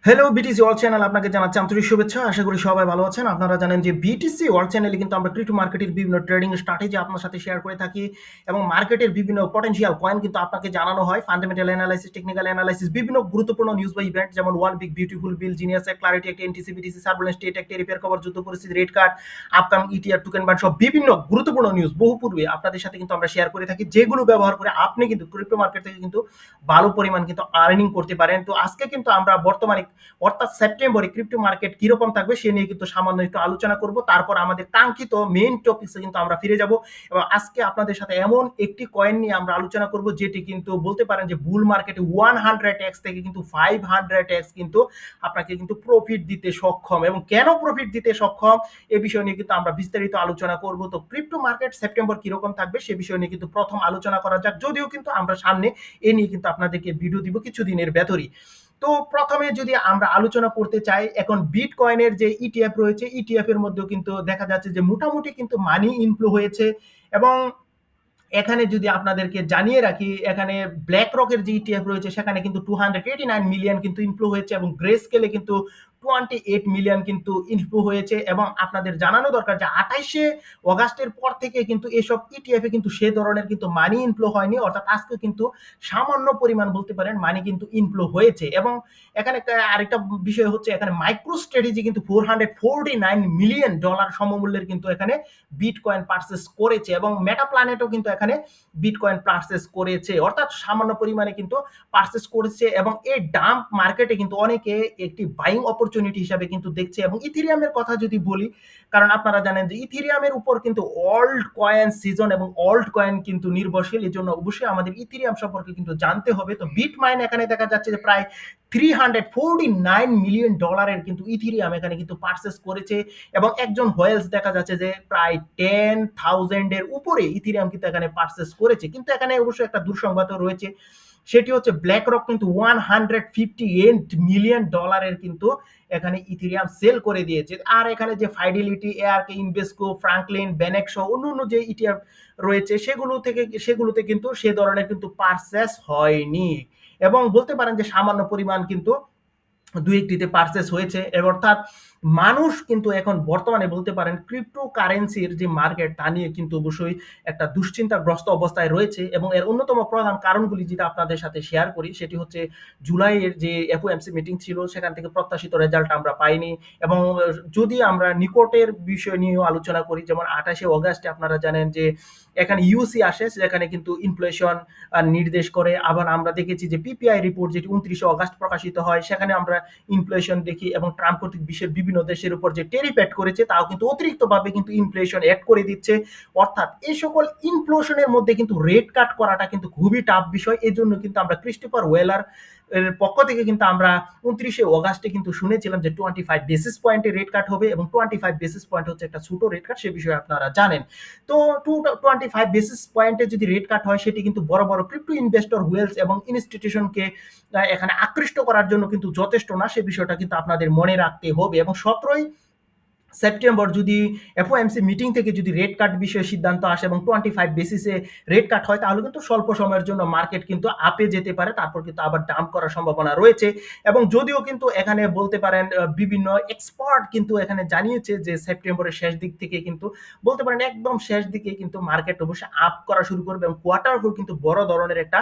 Hello BTC world channel আপনাকে জানাচ্ছি আন্তরিক শুভেচ্ছা। আশা করি সবাই ভালো আছেন। আপনারা জানেন যে বিটিসি ওয়ার্ল্ড চ্যানেলে কিন্তু আমরা ক্রিপ্টো মার্কেটের বিভিন্ন ট্রেডিং স্ট্র্যাটেজি আপনার সাথে শেয়ার করে থাকি এবং মার্কেটের বিভিন্ন পটেনশিয়াল কয়েন কিন্তু আপনাকে জানানো হয়। ফান্ডামেন্টাল অ্যানালাইসিস, টেকনিক্যাল অ্যানালাইসিস, বিভিন্ন গুরুত্বপূর্ণ নিউজ বা ইভেন্ট যেমন one big beautiful bill, genius এক, ক্লারিটি একটা, এনটিসি, বিটিসি, সার্ভুলেন্স স্টেট একটা, রিপেয়ার কভার, যুদ্ধ পরিস্থিতি, red card, upcoming ETR, token বান্ড সহ বিভিন্ন গুরুত্বপূর্ণ নিউজ বহু পূর্বে আপনাদের সাথে কিন্তু আমরা শেয়ার করে থাকি, যেগুলো ব্যবহার করে আপনি কিন্তু ক্রিপ্টো মার্কেট থেকে কিন্তু ভালো পরিমাণ কিন্তু আর্নিং করতে পারেন। তো আজকে কিন্তু আমরা বর্তমানে অর্থাৎ সেপ্টেম্বরে ক্রিপ্টো মার্কেট কিরকম থাকবে সে নিয়ে কিন্তু সামান্য একটু আলোচনা করব। তারপর আমাদের কাঙ্ক্ষিত মেইন টপিকসে কিন্তু আমরা ফিরে যাব এবং আজকে আপনাদের সাথে এমন একটি কয়েন নিয়ে আমরা আলোচনা করব যেটি কিন্তু বলতে পারেন যে বুল মার্কেটে 100x থেকে কিন্তু 500x কিন্তু আপনাকে কিন্তু প্রফিট দিতে সক্ষম, এবং কেন প্রফিট দিতে সক্ষম এ বিষয় নিয়ে কিন্তু আমরা বিস্তারিত আলোচনা করব। তো ক্রিপ্টো মার্কেট সেপ্টেম্বর কিরকম থাকবে সে বিষয় নিয়ে কিন্তু প্রথম আলোচনা করা যাক, যদিও কিন্তু আমরা সামনে এ নিয়ে কিন্তু আপনাদেরকে ভিডিও দিব কিছুদিনের ভেতরই। তো প্রথমে যদি আমরা আলোচনা করতে চাই, এখন বিটকয়েনের যে ইটিএফ রয়েছে, ইটিএফ এর মধ্যেও কিন্তু দেখা যাচ্ছে যে মোটামুটি কিন্তু মানি ইনফ্লো হয়েছে। এবং এখানে যদি আপনাদেরকে জানিয়ে রাখি, এখানে ব্ল্যাক রকের যে ইটিএফ রয়েছে সেখানে কিন্তু 289 মিলিয়ন কিন্তু ইনফ্লো হয়েছে এবং গ্রে স্কেলে কিন্তু 28 মিলিয়ন কিন্তু ইনফ্লো হয়েছে। এবং আপনাদের জানানো দরকার যে 28শে অগাস্টের পর থেকে কিন্তু এসব ইটিএফ এ কিন্তু সে ধরনের কিন্তু মানি ইনফ্লো হয়নি, অর্থাৎ আজকে কিন্তু সামান্য পরিমাণ বলতে পারেন মানি কিন্তু ইনফ্লো হয়েছে। এবং এখানে আরেকটা বিষয় হচ্ছে, এখানে মাইক্রো স্ট্র্যাটেজি কিন্তু $449 মিলিয়ন সমমূল্যের কিন্তু এখানে বিটকয়েন পারচেস করেছে এবং মেটা প্ল্যানেটও কিন্তু এখানে বিটকয়েন পারচেস করেছে, অর্থাৎ সামান্য পরিমাণে কিন্তু পারচেস করেছে। এবং এই ডাম্প মার্কেটে কিন্তু অনেকে একটি বাইং অপরচুনিটি হিসাবে কিন্তু দেখছে। এবং ইথেরিয়ামের কথা যদি বলি, কারণ আপনারা জানেন যে ইথেরিয়ামের উপর কিন্তু অল্ট কয়েন সিজন এবং অল্ট কয়েন কিন্তু নির্ভরশীল, এই জন্য অবশ্যই আমাদের ইথেরিয়াম সম্পর্কে কিন্তু জানতে হবে। তো বিটমাইন এখানে দেখা যাচ্ছে যে প্রায় $349 মিলিয়ন কিন্তু ইথেরিয়াম এখানে কিন্তু পারচেস করেছে এবং একজন হোয়েলস দেখা যাচ্ছে যে প্রায় 10,000 এর উপরে ইথেরিয়াম কিন্তু এখানে পারচেস করেছে। কিন্তু এখানে অবশ্যই একটা দুঃসংবাদও রয়েছে, সেটি হচ্ছে ব্ল্যাক রক কিন্তু $158 মিলিয়ন কিন্তু এখানে ইথেরিয়াম সেল করে দিয়েছে। আর এখানে যে ফাইডেলিটি, এআরকে, ইনভেস্কো, ফ্রাঙ্কলিন, বেনেক সহ অন্যান্য যে ইটিএফ রয়েছে সেগুলোতে কিন্তু সে ধরনের কিন্তু পারচেস হয়নি, এবং বলতে পারেন যে সামান্য পরিমাণ কিন্তু দুই একটিতে পারচেস হয়েছে। অর্থাৎ মানুষ কিন্তু এখন বর্তমানে বলতে পারেন ক্রিপ্টো কারেন্সির যে মার্কেট তা নিয়ে কিন্তু অবশ্যই একটা দুশ্চিন্তাগ্রস্ত অবস্থায় রয়েছে। এবং এর অন্যতম প্রধান কারণগুলি যেটা আপনাদের সাথে শেয়ার করি সেটি হচ্ছে জুলাইয়ের যে এফওএমসি মিটিং ছিল সেখান থেকে প্রত্যাশিত রেজাল্ট আমরা পাইনি। এবং যদি আমরা নিকটের বিষয় নিয়েও আলোচনা করি, যেমন 28শে অগাস্টে আপনারা জানেন যে এখানে ইউসি আসে, যেখানে কিন্তু ইনফ্লেশন নির্দেশ করে। আবার আমরা দেখেছি যে পিপিআই রিপোর্ট যেটি 29শে অগাস্ট প্রকাশিত হয়, সেখানে আমরা ইনফ্লেশন দেখি এবং ট্রাম্প কর্তৃক বিশ্বের বিভিন্ন দেশের উপর যে ট্যারিফ অ্যাড করেছে তাও কিন্তু অতিরিক্তভাবে কিন্তু ইনফ্লেশন অ্যাড করে দিচ্ছে। অর্থাৎ এই সকল ইনফ্লেশনের মধ্যে কিন্তু রেট কাট করাটা কিন্তু খুবই টাফ বিষয়। এজন্য কিন্তু আমরা ক্রিস্টোফার ওয়েলার এর পক্ষ থেকে কিন্তু আমরা 29শে অগাস্টে কিন্তু শুনেছিলাম যে 25 বেসিস পয়েন্টে রেট কাট হবে এবং 25 বেসিস পয়েন্ট হচ্ছে একটা ছোট রেট কাট, সে বিষয়ে আপনারা জানেন। তো 25 বেসিস পয়েন্টে যদি রেট কাট হয় সেটি কিন্তু বড় বড় ক্রিপ্টো ইনভেস্টর, ওয়েলস এবং ইনস্টিটিউশনকে এখানে আকৃষ্ট করার জন্য কিন্তু যথেষ্ট না, সে বিষয়টা কিন্তু আপনাদের মনে রাখতে হবে। এবং 17ই সেপ্টেম্বর যদি এফওএমসি মিটিং থেকে যদি রেট কাট বিষয়ে সিদ্ধান্ত আসে এবং 25 বেসিসে রেট কাট হয়, তাহলে কিন্তু স্বল্প সময়ের জন্য মার্কেট কিন্তু আপে যেতে পারে, তারপর কিন্তু আবার ডাম্প করার সম্ভাবনা রয়েছে। এবং যদিও কিন্তু এখানে বলতে পারেন বিভিন্ন এক্সপার্ট কিন্তু এখানে জানিয়েছে যে সেপ্টেম্বরের শেষ দিক থেকে কিন্তু বলতে পারেন একদম শেষ দিকে কিন্তু মার্কেট অবশ্যই আপ করা শুরু করবে এবং কোয়ার্টার ফোর কিন্তু বড় ধরনের একটা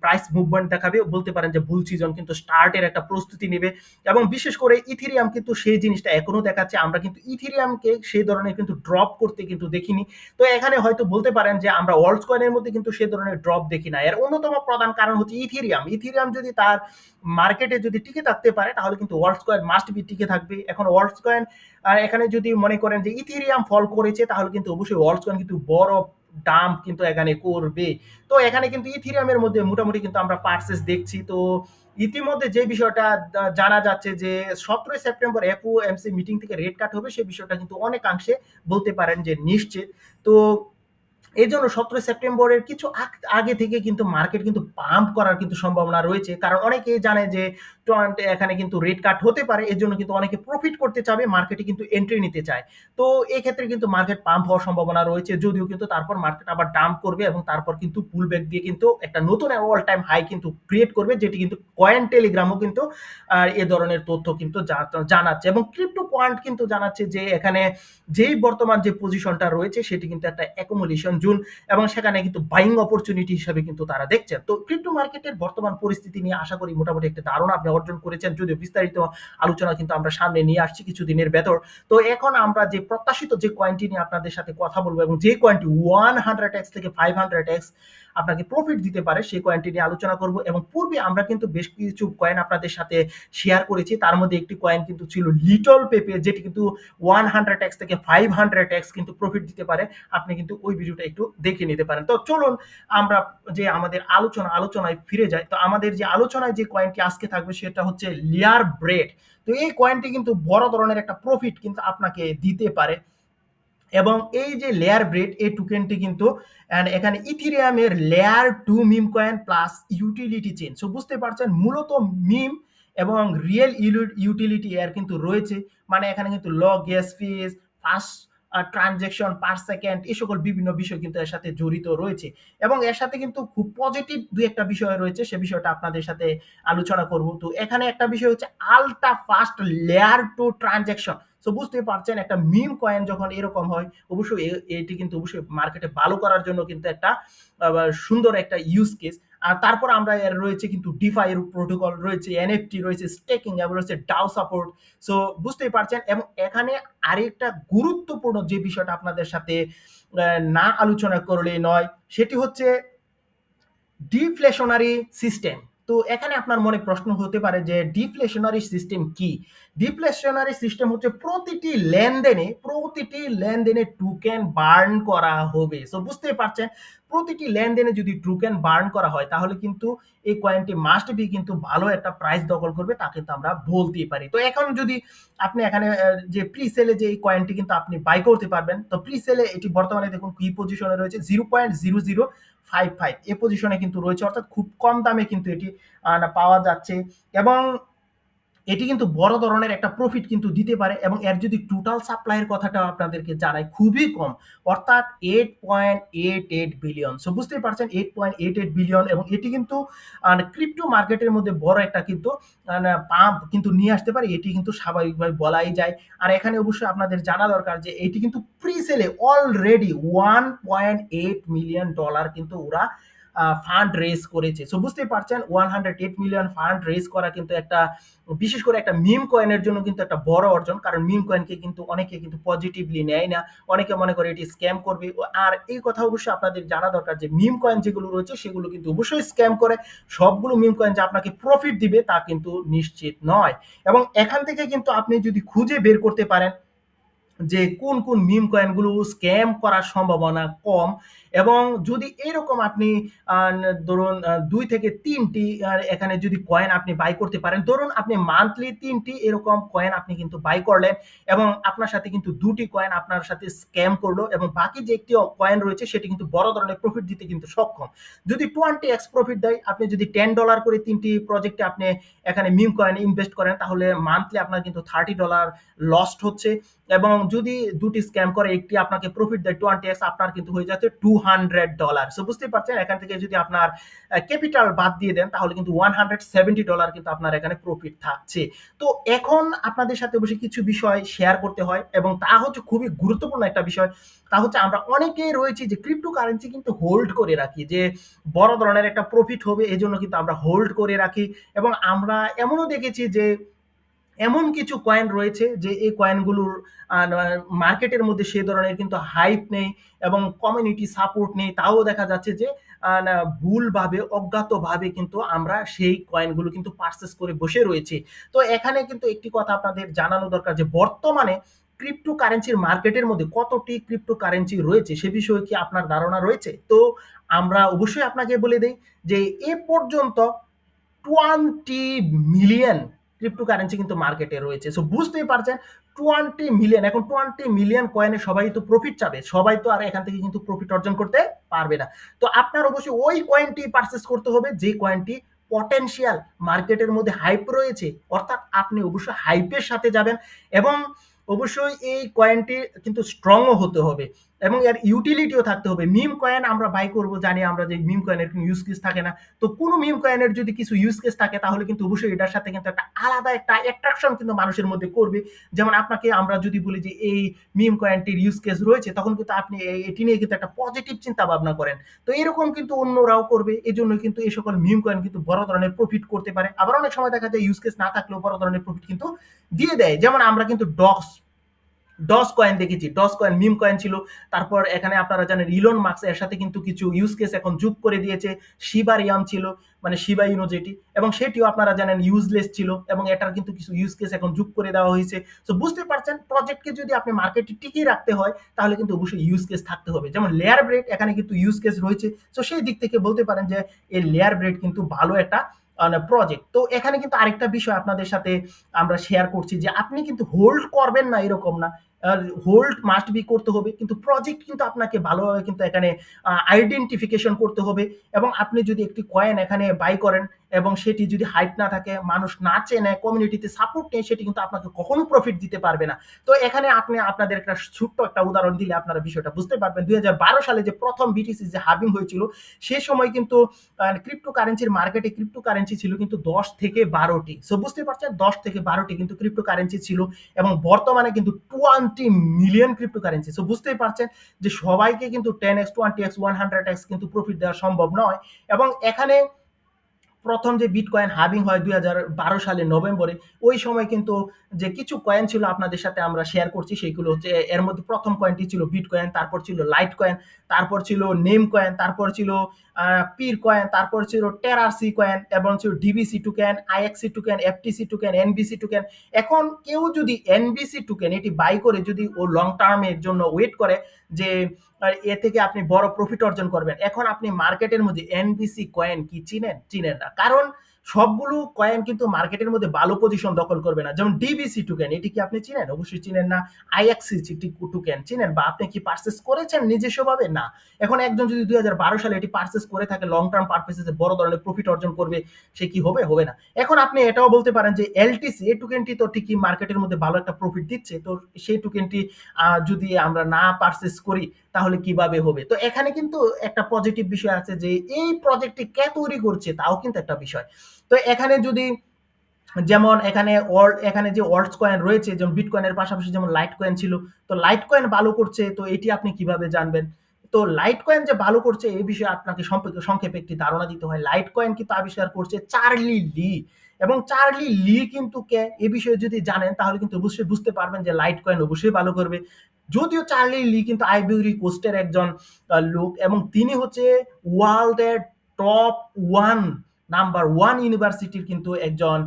প্রাইস মুভমেন্ট দেখাবে। বলতে পারেন যে বুল সিজন কিন্তু স্টার্টের একটা প্রস্তুতি নেবে। এবং বিশেষ করে ইথেরিয়াম কিন্তু সেই জিনিসটা এখনো দেখাচ্ছে, আমরা কিন্তু ইথেরিয়ামকে সেই ধরনের কিন্তু ড্রপ করতে কিন্তু দেখিনি। তো এখানে হয়তো বলতে পারেন যে আমরা ওয়ার্ল্ড কয়েনের মধ্যে কিন্তু সেই ধরনের ড্রপ দেখি না। এর অন্যতম প্রধান কারণ হচ্ছে ইথেরিয়াম। ইথেরিয়াম যদি তার মার্কেটে যদি টিকে থাকতে পারে তাহলে কিন্তু ওয়ার্ল্ড কয়েন মাস্ট বি টিকে থাকবে। এখন ওয়ার্ল্ড কয়েন এখানে যদি মনে করেন যে ইথেরিয়াম ফল করেছে তাহলে কিন্তু অবশ্যই ওয়ার্ল্ড কয়েন কিন্তু বড় ডাম্প কিন্তু এখানে করবে। তো এখানে কিন্তু ইথেরিয়ামের মধ্যে মোটামুটি কিন্তু আমরা পারচেস দেখছি। তো ইতিমধ্যে যে বিষয়টা জানা যাচ্ছে যে 17ই সেপ্টেম্বর এফওএমসি মিটিং থেকে রেট কাট হবে, সে বিষয়টা কিন্তু অনেকাংশে বলতে পারেন যে নিশ্চিত। তো এজন্য 17 সেপ্টেম্বরের কিছু আগে থেকে কিন্তু মার্কেট কিন্তু পাম্প করার কিন্তু সম্ভাবনা রয়েছে। কারণ অনেকেই জানে যে এখানে কিন্তু রেট কাট হতে পারে। এজন্য কিন্তু অনেকে প্রফিট করতে চাবে, মার্কেটে কিন্তু এন্ট্রি নিতে চায়। তো এক্ষেত্রে কিন্তু মার্কেট পাম্প হওয়ার সম্ভাবনা রয়েছে। যদিও কিন্তু তারপর মার্কেট আবার ডাম্প করবে এবং তারপর কিন্তু পুল ব্যাক দিয়ে কিন্তু একটা নতুন অল টাইম হাই কিন্তু ক্রিয়েট করবে, যেটি কিন্তু কয়েন টেলিগ্রামও কিন্তু এ ধরনের তথ্য কিন্তু জানাচ্ছে এবং ক্রিপ্টো কোয়ান্ট কিন্তু জানাচ্ছে যে এখানে যেই বর্তমান যে পজিশনটা রয়েছে সেটি কিন্তু একটা অ্যাকুমুলেশন জোন এবং সেখানে কিন্তু বাইং অপরচুনিটি হিসেবে কিন্তু তারা দেখছেন। তো ক্রিপ্টো মার্কেটের বর্তমান পরিস্থিতি নিয়ে আশা করি মোটামুটি একটা ধারণা আপনি অর্জন করেছেন, যদিও বিস্তারিত আলোচনা কিন্তু আমরা সামনে নিয়ে আসছি কিছুদিনের ভেতর। তো এখন আমরা যে প্রত্যাশিত যে কয়েনটি নিয়ে আপনাদের সাথে কথা বলবো এবং যে কয়েনটি 100x থেকে 500x আপনাকে প্রফিট দিতে পারে সেই কয়েনটি নিয়ে আলোচনা করব। এবং পূর্বে আমরা কিন্তু বেশ কিছু কয়েন আপনাদের সাথে শেয়ার করেছি, তার মধ্যে একটি কয়েন কিন্তু ছিল লিটল পেপে, যেটি কিন্তু 100x থেকে 500x কিন্তু প্রফিট দিতে পারে। আপনি কিন্তু ওই ভিডিওটা একটু দেখে নিতে পারেন। তো চলুন আমরা যে আমাদের আলোচনায় ফিরে যাই। তো আমাদের যে আলোচনায় যে কয়েনটি আজকে থাকবে সেটা হচ্ছে লেয়ার ব্রেড। তো এই কয়েনটি কিন্তু বড় ধরনের একটা প্রফিট কিন্তু আপনাকে দিতে পারে। এবং এই যে লেয়ার ব্রেড এই টোকেনটি কিন্তু এখানে ইথিরিয়ামের layer 2 meme coin plus utility chain. So বুঝতে পারছেন মূলত মিম এবং রিয়েল ইউটিলিটি এর কিন্তু রয়েছে। মানে এখানে কিন্তু লগ গ্যাস ফিস, ফাস্ট ট্রানজ্যাকশন পার সেকেন্ড, এই সকল বিভিন্ন বিষয় কিন্তু এর সাথে জড়িত রয়েছে। এবং এর সাথে কিন্তু খুব পজিটিভ দুই একটা বিষয় রয়েছে, সে বিষয়টা আপনাদের সাথে আলোচনা করব। তো এখানে একটা বিষয় হচ্ছে ultra fast layer 2 transaction. So বুঝতে পারছেন একটা মিম কয়েন যখন এরকম হয় অবশ্যই এটি কিন্তু অবশ্যই মার্কেটে ভালো করার জন্য কিন্তু একটা সুন্দর একটা ইউজ কেস। আর তারপর আমরা এর রয়েছে কিন্তু ডিফাই প্রোটোকল রয়েছে, এনএফটি রয়েছে, স্টেকিং এবং রয়েছে ডাও সাপোর্ট। সো বুঝতেই পারছেন। এবং এখানে আরেকটা গুরুত্বপূর্ণ যে বিষয়টা আপনাদের সাথে না আলোচনা করলে নয় সেটি হচ্ছে ডিফ্লেশনারি সিস্টেম। তো এখানে আপনার মনে প্রশ্ন হতে পারে যে ডিফ্লেশনারি সিস্টেম কি? ডিফ্লেশনারি সিস্টেম হচ্ছে প্রতিটি লেনদেনে টোকেন বার্ন করা হবে। সো বুঝতেই পারছেন প্রতিটি লেনদেনে যদি টোকেন বার্ন করা হয় তাহলে কিন্তু এই কয়েনটি মাস্ট বি কিন্তু ভালো একটা প্রাইস দখল করবে, তা কিন্তু আমরা বলতেই পারি। তো এখন যদি আপনি এখানে যে প্রি সেলে যে এই কয়েনটি কিন্তু আপনি বাই করতে পারবেন। তো প্রি সেলে এটি বর্তমানে দেখুন কি পজিশনে রয়েছে 0.0055 এই পজিশনে কিন্তু রয়েছে, অর্থাৎ খুব কম দামে কিন্তু এটি পাওয়া যাচ্ছে। এবং এটি কিন্তু বড় ধরনের একটা প্রফিট কিন্তু দিতে পারে। এবং এর যদি টোটাল সাপ্লাইয়ের কথাটা আপনাদেরকে জানাই খুবই কম, অর্থাৎ 8.88 বিলিয়ন। সো বুঝতেই পারছেন 8.88 বিলিয়ন। এবং এটি কিন্তু ক্রিপ্টো মার্কেটের মধ্যে বড় একটা কিন্তু পাম্প কিন্তু নিয়ে আসতে পারে, এটি কিন্তু স্বাভাবিকভাবে বলাই যায়। আর এখানে অবশ্যই আপনাদের জানা দরকার যে এটি কিন্তু প্রি সেলে অলরেডি $1.8 মিলিয়ন কিন্তু ওরা ফান্ড রেজ করেছে। সো বুঝতেই পারছেন 108 মিলিয়ন ফান্ড রেজ করা কিন্তু একটা বিশেষ করে একটা মিম কয়েনের জন্য কিন্তু একটা বড় অর্জন। কারণ মিম কয়েনকে কিন্তু অনেকে কিন্তু পজিটিভলি নেয় না, অনেকে মনে করে এটি স্ক্যাম করবে। আর এই কথা অবশ্যই আপনাদের জানা দরকার যে মিম কয়েন যেগুলো রয়েছে সেগুলো কিন্তু অবশ্যই স্ক্যাম করে। সবগুলো মিম কয়েন যে আপনাকে প্রফিট দিবে তা কিন্তু নিশ্চিত নয়। এবং এখান থেকে কিন্তু আপনি যদি খুঁজে বের করতে পারেন যে কোন মিম কয়েনগুলো স্ক্যাম করার সম্ভাবনা কম, এবং যদি এরকম আপনি ধরুন 2 থেকে 3টি এখানে যদি কয়েন আপনি বাই করতে পারেন, ধরুন আপনি মান্থলি 3টি এরকম কয়েন আপনি কিন্তু বাই করলেন এবং আপনার সাথে কিন্তু 2টি কয়েন আপনার সাথে স্ক্যাম করলো এবং বাকি যে একটি কয়েন রয়েছে সেটি কিন্তু বড় ধরনের প্রফিট দিতে কিন্তু সক্ষম। যদি 20x প্রফিট দেয়, আপনি যদি $10 করে 3টি প্রজেক্টে আপনি এখানে মিম কয়েনে ইনভেস্ট করেন তাহলে মান্থলি আপনার কিন্তু $30 লস্ট হচ্ছে। এবং যদি 2টি স্ক্যাম করে একটি আপনাকে প্রফিট দেয় 20x, আপনার কিন্তু হয়ে যাচ্ছে $200। সো বুঝতেই পারছেন এখান থেকে যদি আপনার ক্যাপিটাল বাদ দিয়ে দেন তাহলে কিন্তু $170 কিন্তু আপনার এখানে প্রফিট থাকছে। তো এখন আপনাদের সাথে বসে কিছু বিষয় শেয়ার করতে হয় এবং তা হচ্ছে খুবই গুরুত্বপূর্ণ একটা বিষয়। তা হচ্ছে আমরা অনেকেই রয়েছি যে ক্রিপ্টো কারেন্সি কিন্তু হোল্ড করে রাখি, যে বড় ধরনের একটা প্রফিট হবে এজন্য কিন্তু আমরা হোল্ড করে রাখি। এবং আমরা এমনও দেখেছি যে এমন কিছু কয়েন রয়েছে যে এই কয়েনগুলোর মার্কেটের মধ্যে সে ধরনের কিন্তু হাইপ নেই এবং কমিউনিটি সাপোর্ট নেই, তাও দেখা যাচ্ছে যে ভুলভাবে অজ্ঞাতভাবে কিন্তু আমরা সেই কয়েনগুলো কিন্তু পারচেস করে বসে রয়েছি। তো এখানে কিন্তু একটি কথা আপনাদের জানানো দরকার যে বর্তমানে ক্রিপ্টো কারেন্সির মার্কেটের মধ্যে কতটি ক্রিপ্টো কারেন্সি রয়েছে সে বিষয়ে কি আপনার ধারণা রয়েছে? তো আমরা অবশ্যই আপনাকে বলে দেই যে এ পর্যন্ত 20 মিলিয়ন ক্রিপ্টোকারেন্সি কিন্তু মার্কেটে রয়েছে। সো বুঝতেই পারছেন 20 মিলিয়ন, এখন 20 মিলিয়ন কয়েনে সবাই তো প্রফিট চাবে, সবাই তো আর এখান থেকে কিন্তু প্রফিট অর্জন করতে পারবে না। তো আপনার অবশ্যই ওই কয়েনটি পারচেস করতে হবে যে কয়েনটি পটেনশিয়াল মার্কেটের মধ্যে হাইপ রয়েছে, অর্থাৎ আপনি অবশ্যই হাইপের সাথে যাবেন এবং অবশ্যই এই কয়েনটি কিন্তু স্ট্রংও হতে হবে এবং এর ইউটিলিটিও থাকতে হবে। মিম কয়েন আমরা বাই করব, জানি আমরা যে মিম কয়েনের কোনো ইউজ কেস থাকে না। তো কোনো মিম কয়েনের যদি কিছু ইউজ কেস থাকে তাহলে কিন্তু অবশ্যই এটার সাথে কিন্তু একটা আলাদা একটা অ্যাট্রাকশন কিন্তু মানুষের মধ্যে করবে। যেমন আপনাকে আমরা যদি বলি যে এই মিম কয়েনটির ইউজ কেস রয়েছে, তখন কিন্তু আপনি এটি নিয়ে কিন্তু একটা পজিটিভ চিন্তা ভাবনা করেন। তো এরকম কিন্তু অন্যরাও করবে। এজন্য কিন্তু এই সকল মিম কয়েন কিন্তু বড় ধরনের প্রফিট করতে পারে। আবার অনেক সময় দেখা যায় ইউজ কেস না থাকলেও বড় ধরনের প্রফিট কিন্তু দিয়ে দেয়। যেমন আমরা কিন্তু ডস কয়েন দেখেছি, ডস কয়েন মিম কয়েন ছিল। তারপর এখানে আপনারা জানেন ইলন মাস্ক এর সাথে কিন্তু কিছু ইউজ কেস এখন যোগ করে দিয়েছে। শিবারিয়াম ছিল, মানে শিবা ইনো যেটি, এবং সেটিও আপনারা জানেন ইউজলেস ছিল এবং এটার কিন্তু কিছু ইউজ কেস এখন যোগ করে দেওয়া হয়েছে। সো বুঝতে পারছেন প্রজেক্টকে যদি আপনি মার্কেটে টিকিয়ে রাখতে হয় তাহলে কিন্তু অবশ্যই ইউজ কেস থাকতে হবে। যেমন লেয়ার ব্রেড, এখানে কিন্তু ইউজ কেস রয়েছে। সো সেই দিক থেকে বলতে পারেন যে এই লেয়ার ব্রেড কিন্তু ভালো একটা প্রজেক্ট। তো এখানে কিন্তু আরেকটা বিষয় আপনাদের সাথে আমরা শেয়ার করছি যে আপনি কিন্তু হোল্ড করবেন না এরকম না, হোল্ড মাস্ট বি করতে হবে, কিন্তু প্রজেক্ট কিন্তু আপনাকে ভালোভাবে কিন্তু এখানে আইডেন্টিফিকেশন করতে হবে। এবং আপনি যদি একটি কয়েন এখানে বাই করেন এবং সেটি যদি হাইপ না থাকে, মানুষ না চেনে, কমিউনিটিতে সাপোর্ট নেই, সেটি কিন্তু আপনাকে কখনো প্রফিট দিতে পারবে না। তো এখানে আপনি আপনাদের একটা ছোট্ট একটা উদাহরণ দিলে আপনারা বিষয়টা বুঝতে পারবেন। 2012 সালে যে প্রথম বিটিসি যে হাবিং হয়েছিল, সে সময় কিন্তু ক্রিপ্টোকারেন্সির মার্কেটে ক্রিপ্টোকারেন্সি ছিল কিন্তু 10 থেকে 12টি। সো বুঝতে পারছেন 10 থেকে 12টি কিন্তু ক্রিপ্টোকারেন্সি ছিল এবং বর্তমানে কিন্তু 20 মিলিয়ন ক্রিপ্টোকারেন্সি। সো বুঝতেই পারছেন যে সবাইকে কিন্তু 10x 20x 100x কিন্তু প্রফিট দেওয়া সম্ভব নয়। এবং এখানে প্রথম যে বিটকয়েন হাবিং হয় 2012 সালের নভেম্বরে, ওই সময় কিন্তু যে কিছু কয়েন ছিল আপনাদের সাথে আমরা শেয়ার করছি, সেইগুলো হচ্ছে এর মধ্যে প্রথম কয়েনটি ছিল বিটকয়েন, তারপর ছিল লাইট কয়েন, তারপর ছিল নেম কয়েন, তারপর ছিল পির কয়েন, তারপর ছিল টেরারসি কয়েন, এবং ছিল DBC token, IXC token, FTC token, NBC token. এখন কেউ যদি এনবিসি টোকেন এটি বাই করে যদি ও লং টার্মের জন্য ওয়েট করে যে এ থেকে আপনি বড় প্রফিট অর্জন করবেন, এখন আপনি মার্কেটের মধ্যে এনবিসি কয়েন কি চিনেন? চিনেন না, কারণ সবগুলো কয়েন কিন্তু মার্কেটের মধ্যে ভালো পজিশন দখল করবে না। যেমন ডিবিসি টোকেন, এটি কি আপনি চিনেন? অবশ্যই চিনেন না। আইএক্সি টোকেন চিনেন বা আপনি কি পারচেস করেছেন নিজস্বভাবে? না। এখন একজন যদি 2012 সালে এটি পারচেস করে থাকে লং টার্ম পারপাসে বড় ধরনের প্রফিট অর্জন করবে, সে কি হবে? হবে না। এখন আপনি এটাও বলতে পারেন যে এলটিসি এই টোকেনটি তো ঠিকই মার্কেটের মধ্যে ভালো একটা প্রফিট দিচ্ছে, তো সেই টোকেনটি যদি আমরা না পারচেস করি তাহলে কিভাবে হবে? তো এখানে কিন্তু একটা পজিটিভ বিষয় আছে যে এই প্রজেক্টটি কে তৈরি করছে তাও কিন্তু একটা বিষয়। তো এখানে যদি যেমন এখানে যে অল্টস কয়েন রয়েছে, যেমন বিটকয়েনের পাশাপাশি যেমন লাইট কয়েন ছিল, তো লাইট কয়েন ভালো করছে, তো এটি আপনি কিভাবে জানবেন? তো লাইট কয়েন যে ভালো করছে এই বিষয়ে আপনাকে সংক্ষেপে একটি ধারণা দিতে হয়। লাইট কয়েন কিন্তু আবিষ্কার করছে চার্লি লি, এবং চার্লি লি কিন্তু কে এ বিষয়ে যদি জানেন তাহলে কিন্তু অবশ্যই বুঝতে পারবেন যে লাইট কয়েন অবশ্যই ভালো করবে। যদিও চার্লি লি কিন্তু আইভরি কোস্টের একজন লোক, এবং তিনি হচ্ছে ওয়ার্ল্ডের টপ ওয়ান নাম্বার ওয়ান ইউনিভার্সিটির কিন্তু একজন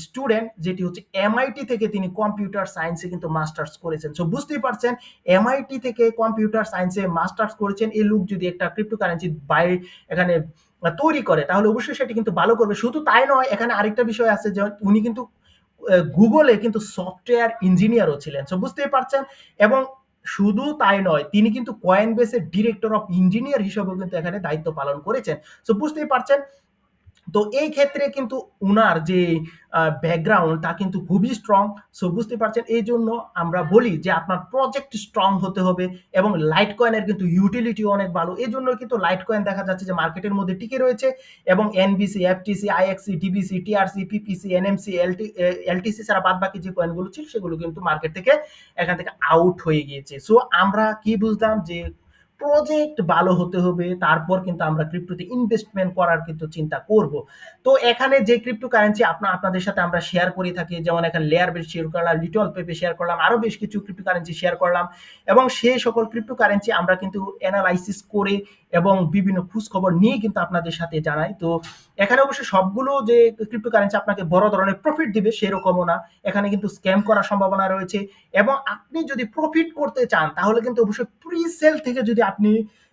স্টুডেন্ট, যেটি হচ্ছে এমআইটি থেকে তিনি কম্পিউটার সায়েন্সে কিন্তু মাস্টার্স করেছেন। সো বুঝতেই পারছেন এমআইটি থেকে কম্পিউটার সায়েন্সে মাস্টার্স করেছেন এই লোক যদি একটা ক্রিপ্টোকারেন্সি এখানে তৈরি করে তাহলে অবশ্যই সেটি কিন্তু ভালো করবে। শুধু তাই নয়, এখানে আরেকটা বিষয় আছে যে উনি কিন্তু গুগলে কিন্তু সফটওয়্যার ইঞ্জিনিয়ারও ছিলেন। সো বুঝতেই পারছেন, এবং শুধু তাই নয়, তিনি কিন্তু কয়েনবেসের ডিরেক্টর অফ ইঞ্জিনিয়ার হিসেবেও কিন্তু এখানে দায়িত্ব পালন করেছেন। সো বুঝতেই পারছেন, তো এই ক্ষেত্রে কিন্তু উনার যে ব্যাকগ্রাউন্ড তা কিন্তু খুবই স্ট্রং। সো বুঝতে পারছেন, এই জন্য আমরা বলি যে আপনার প্রজেক্ট স্ট্রং হতে হবে, এবং লাইট কয়েনের কিন্তু ইউটিলিটি অনেক ভালো। এই জন্য কিন্তু লাইট কয়েন দেখা যাচ্ছে যে মার্কেটের মধ্যে টিকে রয়েছে, এবং NBC, FTC, IXC, DBC, TRC, PPC, NMC, LTC ছাড়া বাদ বাকি যে কয়েনগুলো ছিল সেগুলো কিন্তু মার্কেট থেকে এখান থেকে আউট হয়ে গিয়েছে। সো আমরা কি বুঝলাম যে প্রজেক্ট ভালো হতে হবে, তারপর কিন্তু আমরা ক্রিপ্টোতে ইনভেস্টমেন্ট করার কিন্তু চিন্তা করব। তো এখানে যে ক্রিপ্টোকারেন্সি আপনাদের সাথে আমরা শেয়ার করে থাকি, যেমন এখানে লেয়ার বেস শেয়ার করলাম, লিটল পেপে শেয়ার করলাম, আরো বেশ কিছু ক্রিপ্টোকারেন্সি শেয়ার করলাম, এবং সেই সকল ক্রিপ্টোকারেন্সি আমরা কিন্তু অ্যানালাইসিস করে এবং বিভিন্ন খোঁজ খবর নিয়ে কিন্তু আপনাদের সাথে জানাই। তো এখানে অবশ্যই সবগুলো যে ক্রিপ্টোকারেন্সি আপনাকে বড় ধরনের প্রফিট দিবে সেরকমও না, এখানে কিন্তু স্ক্যাম করার সম্ভাবনা রয়েছে। এবং আপনি যদি প্রফিট করতে চান তাহলে কিন্তু অবশ্যই প্রি সেল থেকে যদি আপনি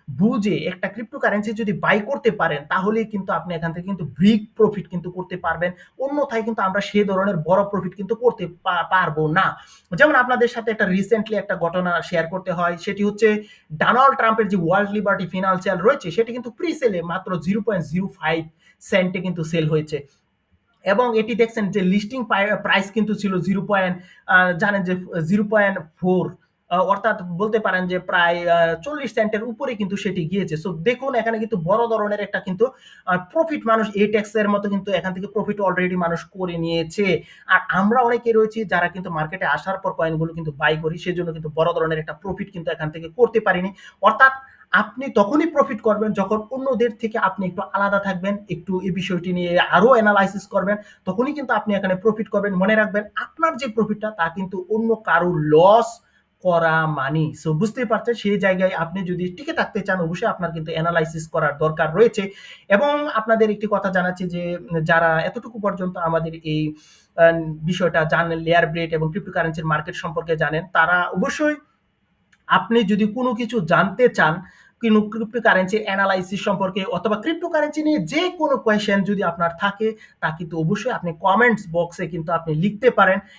বুঝে একটা ক্রিপ্টোকারেন্সি যদি বাই করতে পারেন তাহলেই কিন্তু আপনি এখান থেকে কিন্তু বিগ প্রফিট কিন্তু করতে পারবেন। অন্যথায় কিন্তু আমরা সে ধরনের বড় প্রফিট কিন্তু করতে পারবো না। যেমন আপনাদের সাথে একটা রিসেন্টলি একটা ঘটনা শেয়ার করতে হয়, সেটি হচ্ছে ডোনাল্ড ট্রাম্পের যে ওয়ার্ল্ড লিবার্টি ফিনান্সিয়াল রয়েছে সেটি কিন্তু প্রি সেলে মাত্র 0.05 সেন্টে কিন্তু সেল হয়েছে। এবং এটি দেখছেন যে লিস্টিং প্রাইস কিন্তু ছিল জানেন যে 0.4, অর্থাৎ বলতে পারেন যে প্রায় 40 সেন্টের উপরে কিন্তু সেটি গিয়েছে। সো দেখুন এখানে কিন্তু বড় ধরনের একটা কিন্তু প্রফিট মানুষ এটেক্স এর মতো কিন্তু এখান থেকে প্রফিট অলরেডি মানুষ করে নিয়েছে। আর আমরা অনেকে রয়েছি যারা কিন্তু মার্কেটে আসার পর কয়েনগুলো কিন্তু বাই করি, সেজন্য কিন্তু বড় ধরনের একটা প্রফিট কিন্তু এখান থেকে করতে পারিনি। অর্থাৎ আপনি তখনই প্রফিট করবেন যখন অন্যদের থেকে আপনি একটু আলাদা থাকবেন, একটু এই বিষয়টি নিয়ে আরো এনালাইসিস করবেন, তখনই কিন্তু আপনি এখানে প্রফিট করবেন। মনে রাখবেন আপনার যে প্রফিটটা তা কিন্তু অন্য কারোর লস করা মানি। সো বুঝতেই পারছেন সেই জায়গায় আপনি যদি টিকে থাকতে চান অবশ্যই আপনার কিন্তু এনালাইসিস করার দরকার রয়েছে। এবং আপনাদের একটি কথা জানাচ্ছি যে যারা এতটুকু পর্যন্ত আমাদের এই বিষয়টা জানেন, লেয়ার ব্রেড এবং ক্রিপ্টোকারেন্সির মার্কেট সম্পর্কে জানেন, তারা অবশ্যই আপনি যদি কোনো কিছু জানতে চান, কোনো ক্রিপ্টোকারেন্সি অ্যানালাইসিস সম্পর্কে অথবা ক্রিপ্টোকারেন্সি নিয়ে যে কোনো কোয়েশ্চেন যদি আপনার থাকে তা কিন্তু অবশ্যই আপনি কমেন্টস বক্সে কিন্তু আপনি লিখতে পারেন